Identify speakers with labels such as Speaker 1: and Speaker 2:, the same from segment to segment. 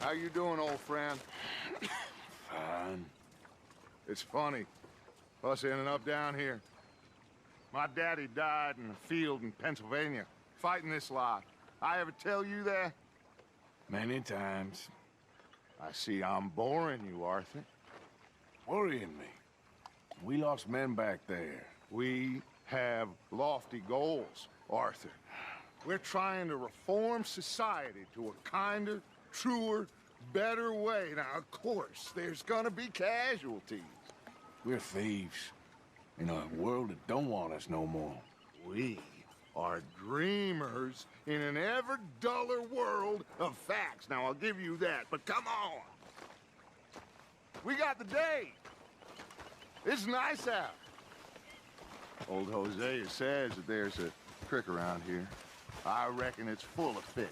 Speaker 1: How you doing, old friend?
Speaker 2: Fine.
Speaker 1: It's funny, us ending up down here. My daddy died in a field in Pennsylvania, fighting this lot. I ever tell you that?
Speaker 2: Many times.
Speaker 1: I see I'm boring you, Arthur.
Speaker 2: Worrying me. We lost men back there.
Speaker 1: We have lofty goals, Arthur. We're trying to reform society to a kinder, truer, better way. Now, of course, there's gonna be casualties.
Speaker 2: We're thieves. In a world that don't want us no more.
Speaker 1: We are dreamers in an ever duller world of facts. Now, I'll give you that, but come on. We got the day. It's nice out. Old Hosea says that there's a creek around here. I reckon it's full of fish.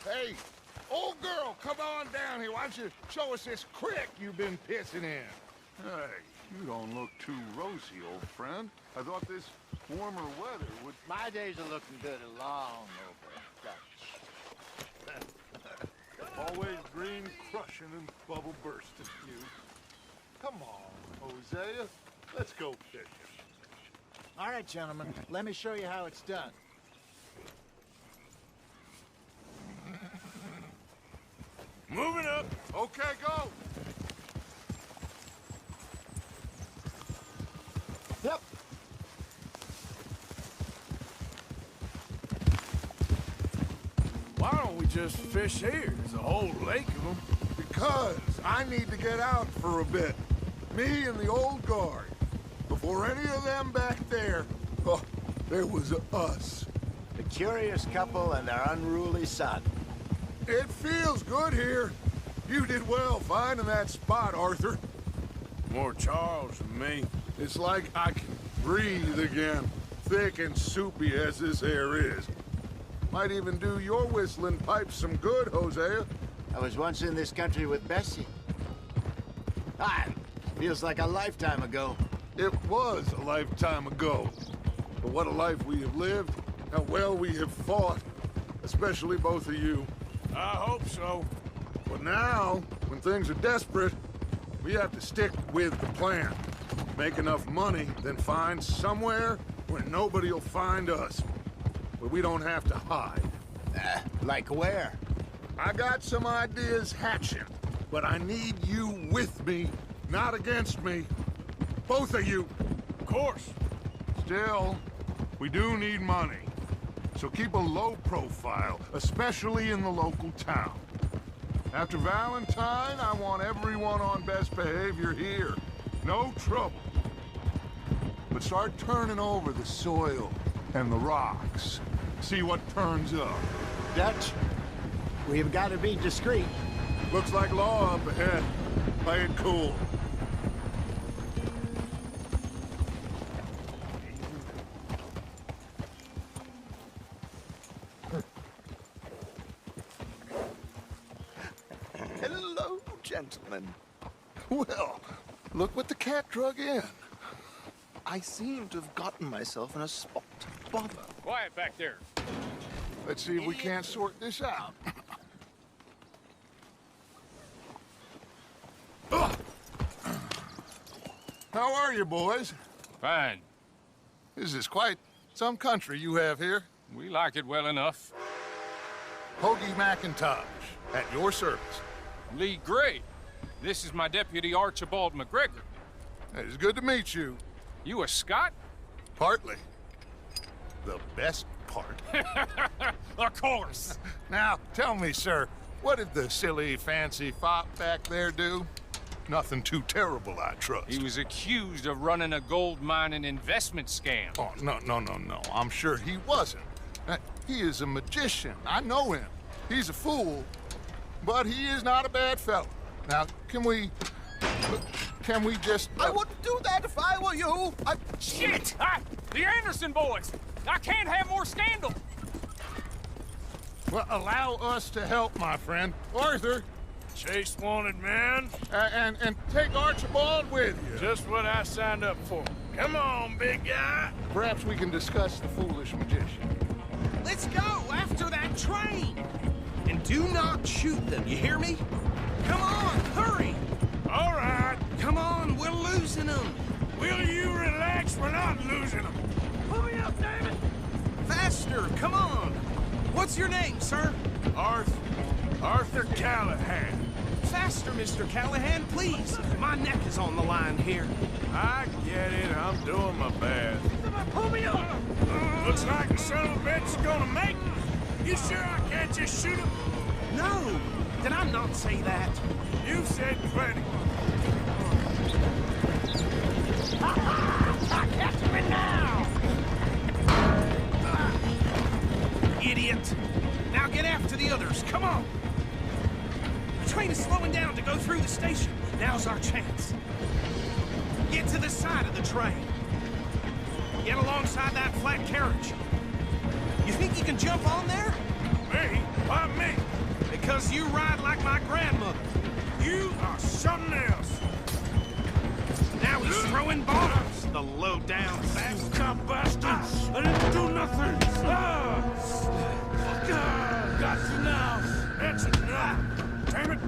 Speaker 1: Hey, old girl, come on down here. Why don't you show us this creek you've been pissing in? Hey, you don't look too rosy, old friend. I thought this warmer weather would...
Speaker 3: My days are looking good along over.
Speaker 1: Always green crushing and bubble bursting, you. Come on, Hosea. Let's go fishing.
Speaker 3: All right, gentlemen, let me show you how it's done.
Speaker 1: Moving up. Okay, go.
Speaker 3: Yep.
Speaker 2: Why don't we just fish here? There's a whole lake of them.
Speaker 1: Because I need to get out for a bit. Me and the old guard. Before any of them back there, oh, there was us.
Speaker 3: The curious couple and their unruly son.
Speaker 1: It feels good here. You did well finding that spot, Arthur.
Speaker 2: More Charles than me.
Speaker 1: It's like I can breathe again, thick and soupy as this air is. Might even do your whistling pipes some good, Hosea.
Speaker 3: I was once in this country with Bessie. Ah, feels like a lifetime ago.
Speaker 1: It was a lifetime ago. But what a life we have lived, how well we have fought. Especially both of you.
Speaker 2: I hope so.
Speaker 1: But now, when things are desperate, we have to stick with the plan. Make enough money, then find somewhere where nobody will find us. Where we don't have to hide.
Speaker 3: Like where?
Speaker 1: I got some ideas hatching, but I need you with me, not against me. Both of you.
Speaker 2: Of course.
Speaker 1: Still, we do need money. So keep a low profile, especially in the local town. After Valentine, I want everyone on best behavior here. No trouble. But start turning over the soil and the rocks. See what turns up.
Speaker 3: Dutch, we've got to be discreet.
Speaker 1: Looks like law up ahead. Play it cool.
Speaker 4: Hello, gentlemen. Well, look what the cat drug in. I seem to have gotten myself in a spot to bother.
Speaker 5: Quiet back there.
Speaker 1: Let's see if we can't sort this out. Ugh. How are you, boys?
Speaker 5: Fine.
Speaker 1: This is quite some country you have here.
Speaker 5: We like it well enough.
Speaker 1: Hoagie McIntosh, at your service.
Speaker 5: Lee Gray. This is my deputy Archibald McGregor.
Speaker 1: It's good to meet you.
Speaker 5: You a Scot?
Speaker 1: Partly. The best part.
Speaker 5: Of course.
Speaker 1: Now, tell me, sir, what did the silly, fancy fop back there do? Nothing too terrible, I trust.
Speaker 5: He was accused of running a gold mining investment scam.
Speaker 1: Oh, no. I'm sure he wasn't. He is a magician. I know him. He's a fool, but he is not a bad fellow. Now, can we just...
Speaker 4: I wouldn't do that if I were you.
Speaker 5: Shit! The Anderson boys! I can't have more scandal!
Speaker 1: Well, allow us to help, my friend. Arthur,
Speaker 6: Chase wanted man.
Speaker 1: And take Archibald with you.
Speaker 6: Just what I signed up for. Come on, big guy.
Speaker 1: Perhaps we can discuss the foolish magician.
Speaker 7: Let's go after that train! And do not shoot them, you hear me? Come on, hurry!
Speaker 6: All right.
Speaker 7: Come on, we're losing them!
Speaker 6: Will you relax? We're not losing them.
Speaker 7: Pull me up, damn it! Faster, come on! What's your name, sir?
Speaker 6: Arthur Callahan.
Speaker 7: Faster, Mr. Callahan, please! My neck is on the line here.
Speaker 6: I get it. I'm doing my best.
Speaker 7: Pull me up!
Speaker 6: Looks like the son of a bitch is gonna make me. You sure I can't just shoot him?
Speaker 7: No! Did I not say that?
Speaker 6: You've said plenty.
Speaker 7: Catch me now! Idiot! Now get after the others, come on! The train is slowing down to go through the station. Now's our chance. Get to the side of the train. Get alongside that flat carriage. You think you can jump on there?
Speaker 6: Me? Why me?
Speaker 7: Because you ride like my grandmother.
Speaker 6: You are something else.
Speaker 7: Now he's throwing bombs, the low-down bastard.
Speaker 6: You cop bastard! I didn't do nothing! Got you now! That's enough! Damn it!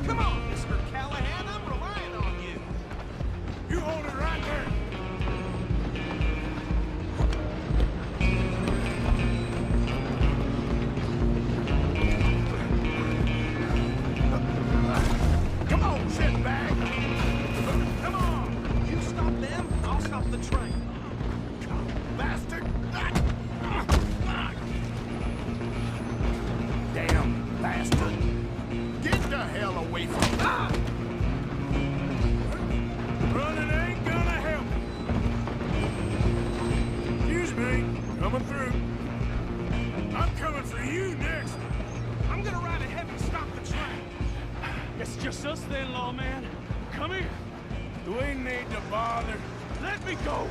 Speaker 7: Come on, Mr. Callahan, I'm relying on you.
Speaker 6: You hold it right there!
Speaker 7: Come on, shitbag! Come on! You stop them, I'll stop the train. Bastard! Damn bastard!
Speaker 3: Get the hell away from me!
Speaker 6: Running ain't gonna help. Excuse me, coming through. I'm coming for you next.
Speaker 7: I'm gonna ride ahead and stop the train.
Speaker 8: It's just us then, lawman. Come here.
Speaker 6: Do we need to bother?
Speaker 8: Let me go.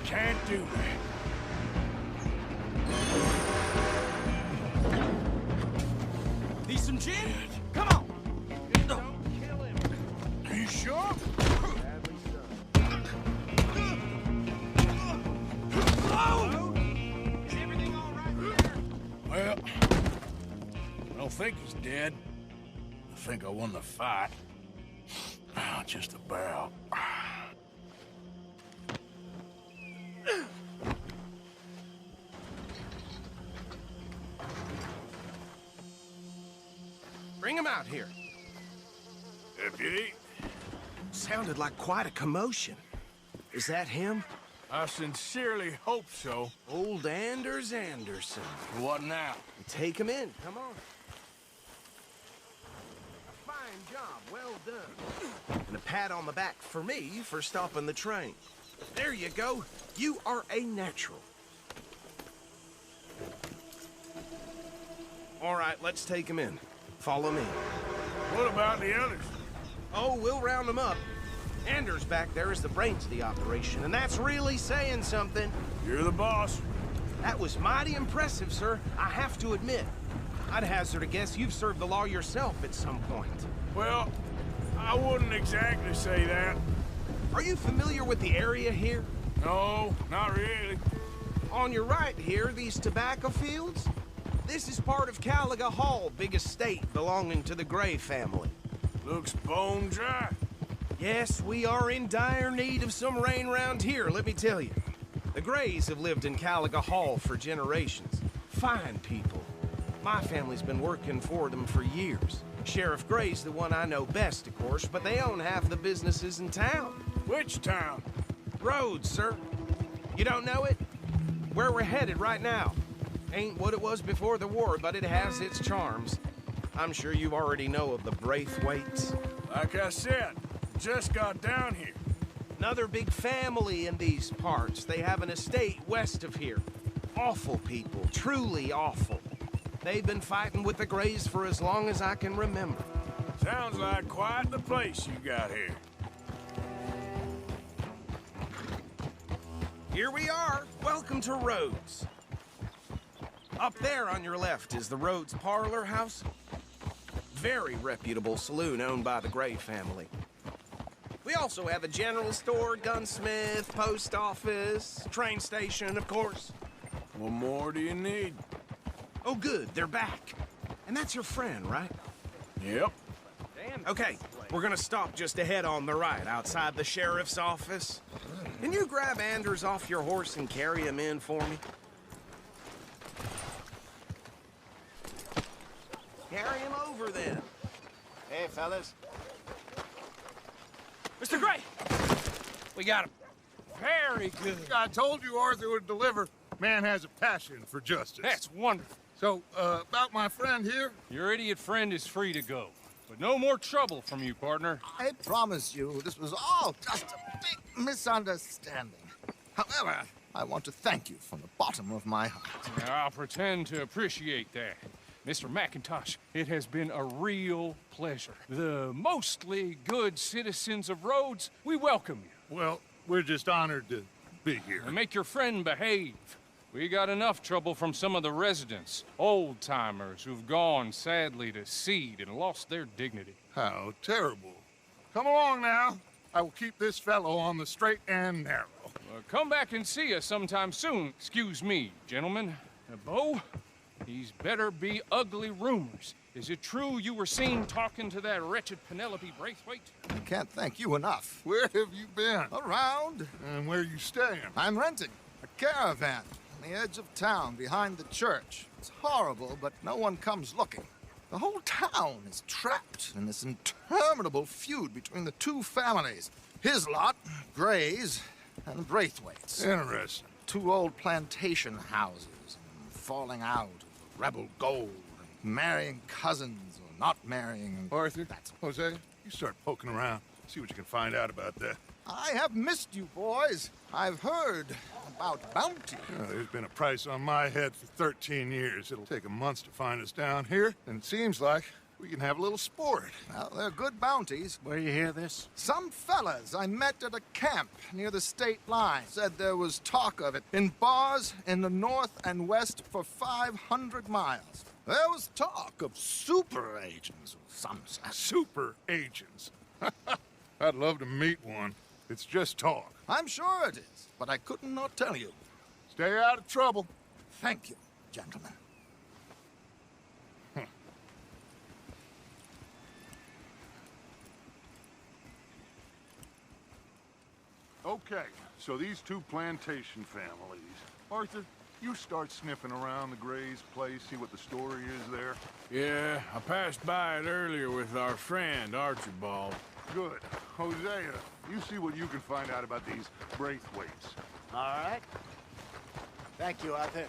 Speaker 6: Can't do that.
Speaker 7: Need some gin? Come on!
Speaker 6: Don't kill him. Are you sure?
Speaker 7: Is everything all right here?
Speaker 6: Well, I don't think he's dead. I think I won the fight. Just about.
Speaker 7: Bring him out here.
Speaker 6: Deputy,
Speaker 7: Sounded like quite a commotion. Is that him?
Speaker 6: I sincerely hope so.
Speaker 7: Old Anders Anderson.
Speaker 6: What now?
Speaker 7: Take him in, come on. A fine job, well done. And a pat on the back for me for stopping the train. There you go. You are a natural. All right, let's take him in. Follow me.
Speaker 6: What about the others?
Speaker 7: Oh, we'll round them up. Anders back there is the brains of the operation, and that's really saying something.
Speaker 6: You're the boss.
Speaker 7: That was mighty impressive, sir. I have to admit. I'd hazard a guess you've served the law yourself at some point.
Speaker 6: Well, I wouldn't exactly say that.
Speaker 7: Are you familiar with the area here?
Speaker 6: No, not really.
Speaker 7: On your right here, these tobacco fields? This is part of Caliga Hall, big estate belonging to the Gray family.
Speaker 6: Looks bone dry.
Speaker 7: Yes, we are in dire need of some rain round here, let me tell you. The Grays have lived in Caliga Hall for generations. Fine people. My family's been working for them for years. Sheriff Gray's the one I know best, of course, but they own half the businesses in town.
Speaker 6: Which town?
Speaker 7: Rhodes, sir. You don't know it? Where we're headed right now. Ain't what it was before the war, but it has its charms. I'm sure you already know of the Braithwaites.
Speaker 6: Like I said, just got down here.
Speaker 7: Another big family in these parts. They have an estate west of here. Awful people, truly awful. They've been fighting with the Grays for as long as I can remember.
Speaker 6: Sounds like quite the place you got here.
Speaker 7: Here we are. Welcome to Rhodes. Up there on your left is the Rhodes Parlor House. Very reputable saloon owned by the Gray family. We also have a general store, gunsmith, post office, train station, of course.
Speaker 2: What more do you need?
Speaker 7: Oh, good, they're back. And that's your friend, right?
Speaker 2: Yep.
Speaker 7: Okay, we're gonna stop just ahead on the right, outside the sheriff's office. Can you grab Anders off your horse and carry him in for me? Carry him over, then.
Speaker 3: Hey, fellas.
Speaker 5: Mr. Gray! We got him. Very good.
Speaker 1: I told you Arthur would deliver. Man has a passion for justice.
Speaker 5: That's wonderful.
Speaker 1: So, about my friend here?
Speaker 5: Your idiot friend is free to go. But no more trouble from you, partner.
Speaker 4: I promise you, this was all just a big misunderstanding. However, I want to thank you from the bottom of my heart.
Speaker 5: I'll pretend to appreciate that. Mr. McIntosh, it has been a real pleasure. The mostly good citizens of Rhodes, we welcome you.
Speaker 1: Well, we're just honored to be here.
Speaker 5: And make your friend behave. We got enough trouble from some of the residents, old-timers who've gone, sadly, to seed and lost their dignity.
Speaker 1: How terrible. Come along now. I will keep this fellow on the straight and narrow.
Speaker 5: Come back and see us sometime soon. Excuse me, gentlemen. Bo, these better be ugly rumors. Is it true you were seen talking to that wretched Penelope Braithwaite?
Speaker 4: I can't thank you enough.
Speaker 1: Where have you been?
Speaker 4: Around.
Speaker 1: And where you staying?
Speaker 4: I'm renting a caravan on the edge of town behind the church. It's horrible, but no one comes looking. The whole town is trapped in this interminable feud between the two families. His lot, Gray's, and Braithwaite's.
Speaker 1: Interesting.
Speaker 4: Two old plantation houses, and falling out of rebel gold, and marrying cousins or not marrying.
Speaker 1: Arthur, Hosea, you start poking around. See what you can find out about that.
Speaker 4: I have missed you, boys. I've heard about bounty.
Speaker 1: There's been a price on my head for 13 years. It'll take a month to find us down here, and it seems like we can have a little sport.
Speaker 4: Well, they're good bounties.
Speaker 3: Where you hear this?
Speaker 4: Some fellas I met at a camp near the state line said there was talk of it in bars in the north and west for 500 miles. There was talk of super agents of some sort.
Speaker 1: Super agents. I'd love to meet one. It's just talk.
Speaker 4: I'm sure it is, but I couldn't not tell you.
Speaker 1: Stay out of trouble.
Speaker 4: Thank you, gentlemen.
Speaker 1: Okay, so these two plantation families. Arthur, you start sniffing around the Gray's place, see what the story is there.
Speaker 2: Yeah, I passed by it earlier with our friend, Archibald.
Speaker 1: Good. Hosea, you see what you can find out about these Braithwaites.
Speaker 3: All right. Thank you, Arthur.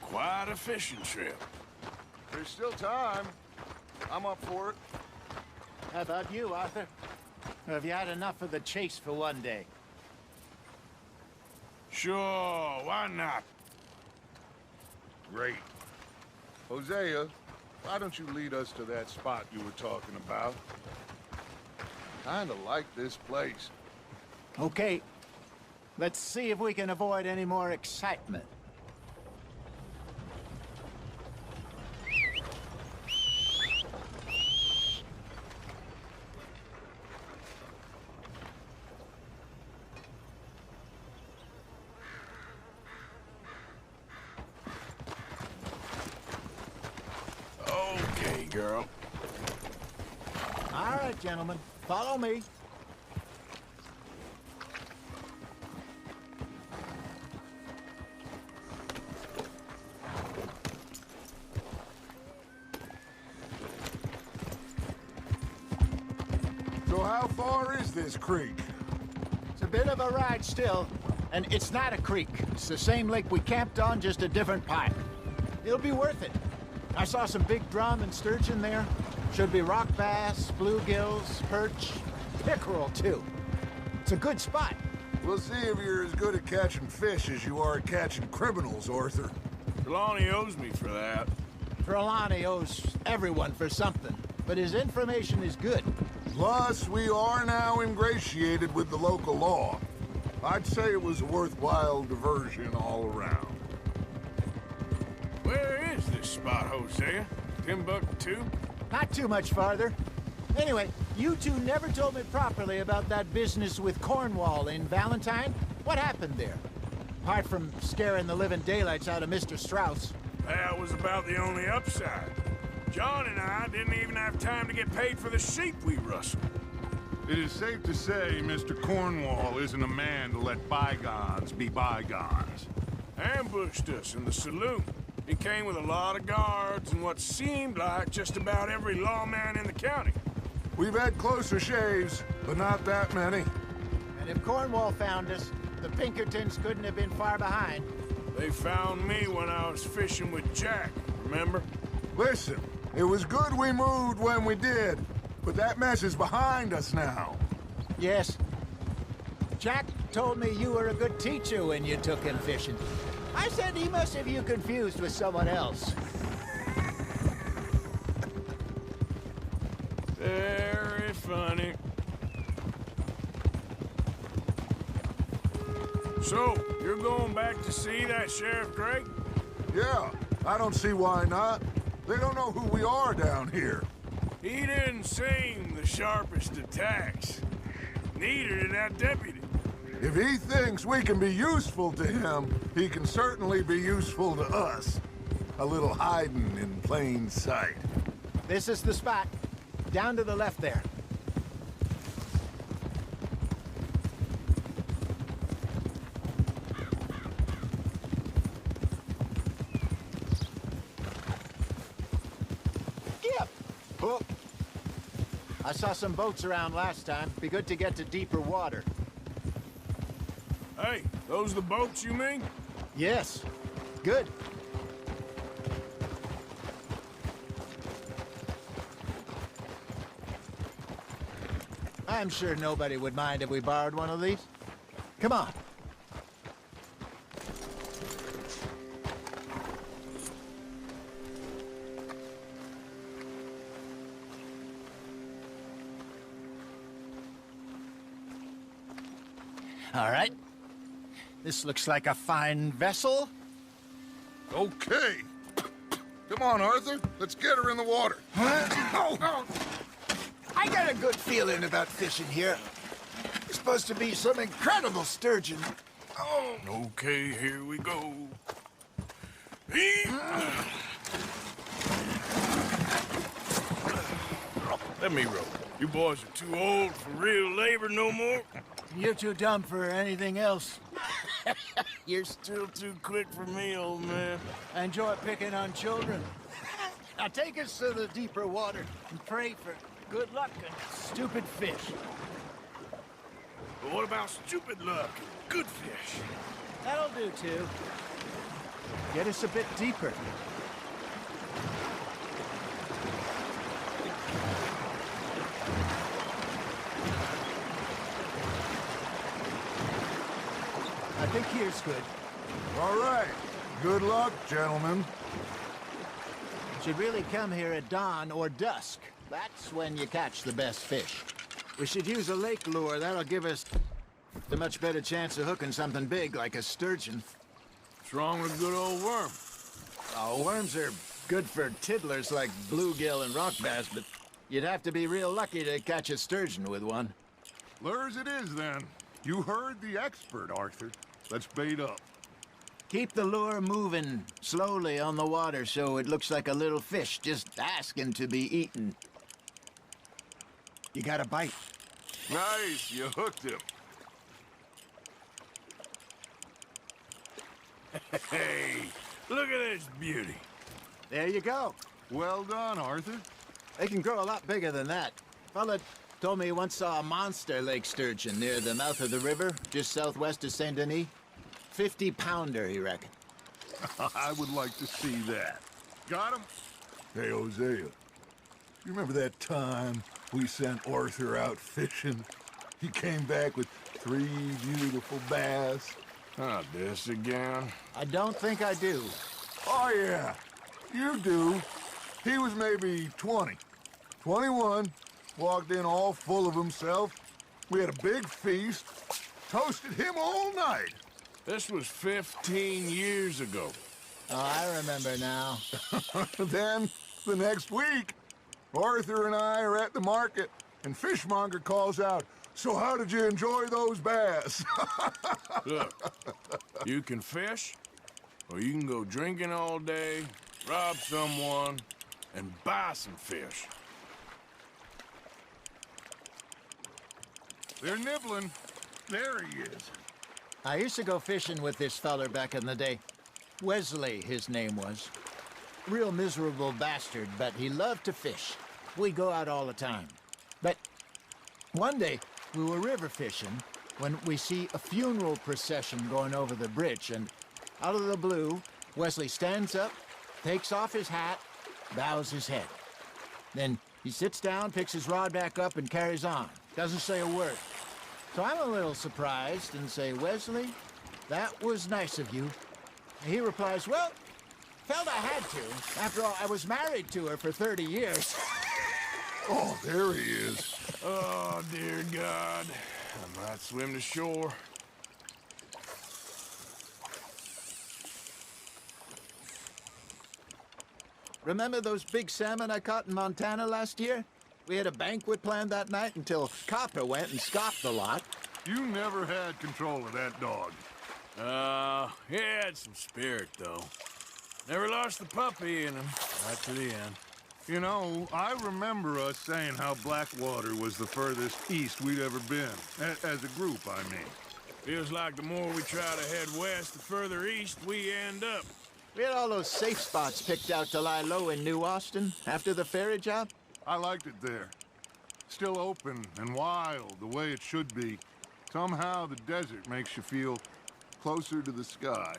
Speaker 2: Quite a fishing trip.
Speaker 1: There's still time. I'm up for it.
Speaker 3: How about you, Arthur? Or have you had enough of the chase for one day?
Speaker 2: Sure, why not?
Speaker 1: Great. Hosea, why don't you lead us to that spot you were talking about? Kinda like this place.
Speaker 3: Okay. Let's see if we can avoid any more excitement.
Speaker 2: Okay, girl.
Speaker 3: All right, gentlemen. Follow me.
Speaker 1: So how far is this creek?
Speaker 3: It's a bit of a ride still, and it's not a creek. It's the same lake we camped on, just a different pipe. It'll be worth it. I saw some big drum and sturgeon there. Should be rock bass, bluegills, perch, pickerel too. It's a good spot.
Speaker 1: We'll see if you're as good at catching fish as you are at catching criminals, Arthur.
Speaker 2: Trelawney owes me for that.
Speaker 3: Trelawney owes everyone for something, but his information is good.
Speaker 1: Plus, we are now ingratiated with the local law. I'd say it was a worthwhile diversion all around.
Speaker 6: this spot, Hosea? Timbuktu?
Speaker 3: Not too much farther. Anyway, you two never told me properly about that business with Cornwall in Valentine. What happened there? Apart from scaring the living daylights out of Mr. Strauss.
Speaker 6: That was about the only upside. John and I didn't even have time to get paid for the sheep we rustled.
Speaker 1: It is safe to say Mr. Cornwall isn't a man to let bygones be bygones.
Speaker 6: Ambushed us in the saloon. He came with a lot of guards and what seemed like just about every lawman in the county.
Speaker 1: We've had closer shaves, but not that many.
Speaker 3: And if Cornwall found us, the Pinkertons couldn't have been far behind.
Speaker 6: They found me when I was fishing with Jack, remember?
Speaker 1: Listen, it was good we moved when we did, but that mess is behind us now.
Speaker 3: Yes. Jack told me you were a good teacher when you took him fishing. I said he must have you confused with someone else.
Speaker 6: Very funny. So, you're going back to see that Sheriff Drake?
Speaker 1: Yeah, I don't see why not. They don't know who we are down here.
Speaker 6: He didn't seem the sharpest attacks. Neither did that deputy.
Speaker 1: If he thinks we can be useful to him, he can certainly be useful to us. A little hiding in plain sight.
Speaker 3: This is the spot. Down to the left there. Skip! Oh. I saw some boats around last time. Be good to get to deeper water.
Speaker 6: Hey, those the boats you mean?
Speaker 3: Yes. Good. I'm sure nobody would mind if we borrowed one of these. Come on. All right. This looks like a fine vessel.
Speaker 1: Okay. Come on, Arthur. Let's get her in the water.
Speaker 3: I got a good feeling about fishing here. It's supposed to be some incredible sturgeon. Oh.
Speaker 6: Okay, here we go. Let me row. You boys are too old for real labor no more.
Speaker 3: You're too dumb for anything else.
Speaker 6: You're still too quick for me, old man.
Speaker 3: I enjoy picking on children. Now take us to the deeper water and pray for good luck and stupid fish.
Speaker 6: But what about stupid luck and good fish?
Speaker 3: That'll do, too. Get us a bit deeper. I think here's good.
Speaker 1: All right. Good luck, gentlemen.
Speaker 3: Should really come here at dawn or dusk. That's when you catch the best fish. We should use a lake lure. That'll give us a much better chance of hooking something big like a sturgeon.
Speaker 6: What's wrong with a good old worm?
Speaker 3: Oh, worms are good for tiddlers like bluegill and rock bass, but you'd have to be real lucky to catch a sturgeon with one.
Speaker 1: Lures it is, then. You heard the expert, Arthur. Let's bait up.
Speaker 3: Keep the lure moving slowly on the water so it looks like a little fish just asking to be eaten. You got a bite.
Speaker 1: Nice, you hooked him.
Speaker 6: Hey, look at this beauty.
Speaker 3: There you go.
Speaker 1: Well done, Arthur.
Speaker 3: They can grow a lot bigger than that. Fella told me he once saw a monster lake sturgeon near the mouth of the river, just southwest of Saint Denis. 50-pounder, he reckoned.
Speaker 1: I would like to see that. Got him? Hey, Hosea. You remember that time we sent Arthur out fishing? He came back with 3 beautiful bass.
Speaker 6: Not this again.
Speaker 3: I don't think I do.
Speaker 1: Oh, yeah. You do. He was maybe 20. 21. Walked in all full of himself. We had a big feast. Toasted him all night.
Speaker 6: This was 15 years ago.
Speaker 3: Oh, I remember now.
Speaker 1: Then, the next week, Arthur and I are at the market, and Fishmonger calls out, "So how did you enjoy those bass?"
Speaker 6: Look, you can fish, or you can go drinking all day, rob someone, and buy some fish.
Speaker 1: They're nibbling. There he is.
Speaker 3: I used to go fishing with this feller back in the day. Wesley, his name was. Real miserable bastard, but he loved to fish. We'd go out all the time. But one day, we were river fishing when we see a funeral procession going over the bridge, and out of the blue, Wesley stands up, takes off his hat, bows his head. Then he sits down, picks his rod back up, and carries on. Doesn't say a word. So I'm a little surprised and say, "Wesley, that was nice of you." And he replies, "Well, felt I had to. After all, I was married to her for 30 years.
Speaker 1: Oh, there he is.
Speaker 6: Oh, dear God. I might swim to shore.
Speaker 3: Remember those big salmon I caught in Montana last year? We had a banquet planned that night until Copper went and scoffed the lot.
Speaker 1: You never had control of that dog.
Speaker 6: He had some spirit, though. Never lost the puppy in him, right to the end.
Speaker 1: You know, I remember us saying how Blackwater was the furthest east we'd ever been. As a group, I mean.
Speaker 6: Feels like the more we try to head west, the further east we end up.
Speaker 3: We had all those safe spots picked out to lie low in New Austin after the ferry job.
Speaker 1: I liked it there. Still open and wild, the way it should be. Somehow the desert makes you feel closer to the sky.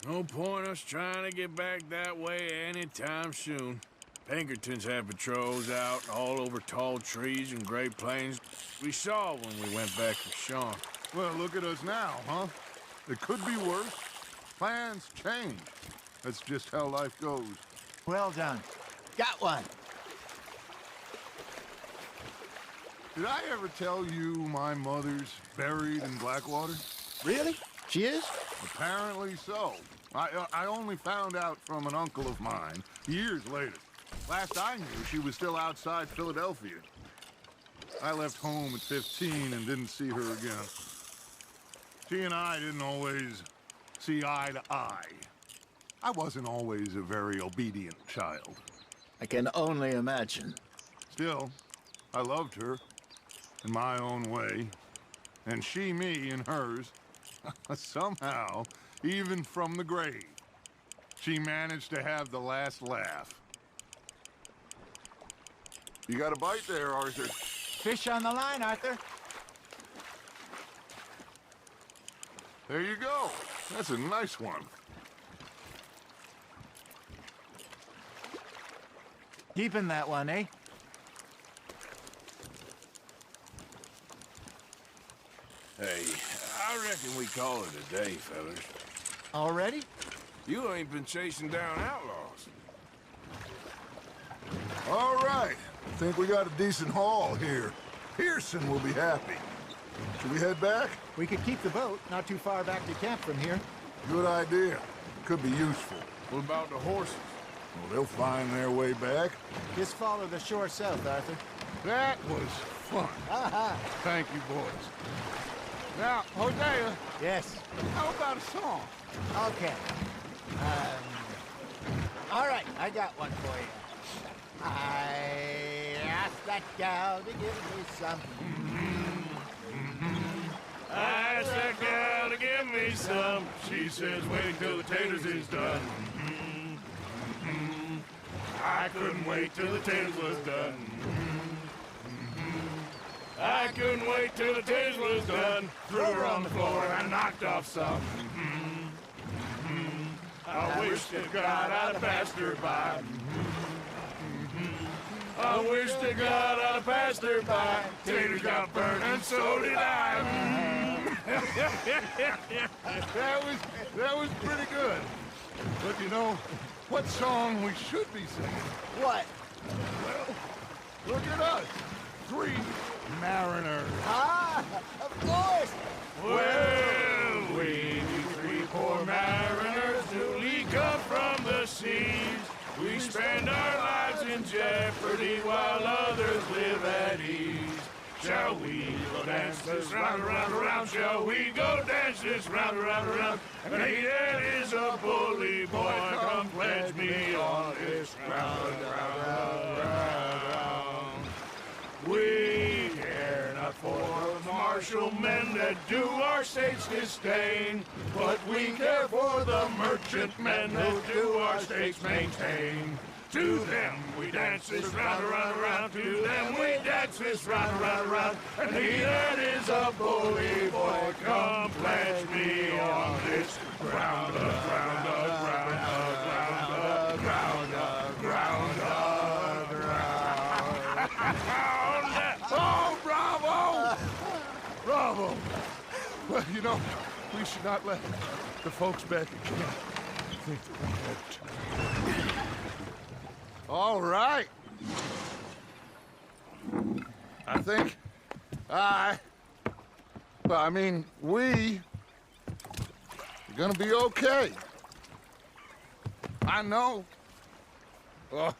Speaker 6: No point us trying to get back that way anytime soon. Pinkertons had patrols out all over tall trees and Great Plains. We saw when we went back to Sean.
Speaker 1: Well, look at us now, huh? It could be worse. Plans change. That's just how life goes.
Speaker 3: Well done. Got one.
Speaker 1: Did I ever tell you my mother's buried in Blackwater?
Speaker 3: Really? She is?
Speaker 1: Apparently so. I only found out from an uncle of mine years later. Last I knew, she was still outside Philadelphia. I left home at 15 and didn't see her again. She and I didn't always see eye to eye. I wasn't always a very obedient child.
Speaker 3: I can only imagine.
Speaker 1: Still, I loved her in my own way, and she me in hers. Somehow, even from the grave, she managed to have the last laugh. You got a bite there, Arthur.
Speaker 3: Fish on the line, Arthur.
Speaker 1: There you go. That's a nice one.
Speaker 3: Keeping that one, eh?
Speaker 6: Hey, I reckon we call it a day, fellas.
Speaker 3: Already?
Speaker 6: You ain't been chasing down outlaws.
Speaker 1: All right. Think we got a decent haul here. Pearson will be happy. Should we head back?
Speaker 3: We could keep the boat not too far back to camp from here.
Speaker 1: Good idea. Could be useful.
Speaker 6: What about the horses?
Speaker 1: Well, they'll find their way back.
Speaker 3: Just follow the shore south, Arthur.
Speaker 1: That was fun. Thank you, boys. Now, Hosea,
Speaker 3: Yes.
Speaker 1: how about a song?
Speaker 3: Okay. All right, I got one for you. I asked that gal to give me some.
Speaker 6: I asked that gal to give me some. She says, wait till the taters is done. I couldn't wait till the taters was done. I couldn't wait till the taters was done. Threw her on the floor and knocked off some. I wish to God I'd have passed her by. I wish to God I'd have passed her by. Taters got burned and so did I.
Speaker 1: That was pretty good. But you know, what song we should be singing?
Speaker 3: What?
Speaker 1: Well, look at us. 3 mariners.
Speaker 3: Ah, of course.
Speaker 6: Well, we 3 poor mariners newly come from seas. We spend our lives in jeopardy while others live at ease. Shall we go dance this round, around, around? Shall we go dance this round, around, around? And he that is a bully boy, come pledge me on this ground, ground. We care not for the martial men that do our states disdain, but we care for the merchant men who do our states maintain. To them we dance this round, around, around. To them we dance this round, around, around. And he that is a bully boy, come pledge me on this ground, ground, ground, ground, ground, ground, ground.
Speaker 1: Oh, bravo! Bravo! Well, you know, we should not let the folks back again think that we had to. All right. I think we are gonna be okay. I know. Oh,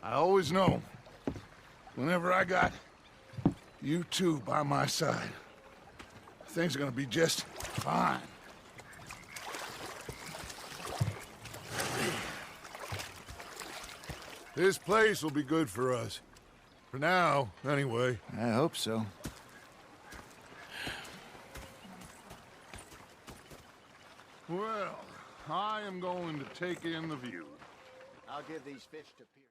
Speaker 1: I always know. Whenever I got you two by my side, things are gonna be just fine. This place will be good for us. For now, anyway.
Speaker 3: I hope so.
Speaker 1: Well, I am going to take in the view.
Speaker 3: I'll give these fish to Pierce.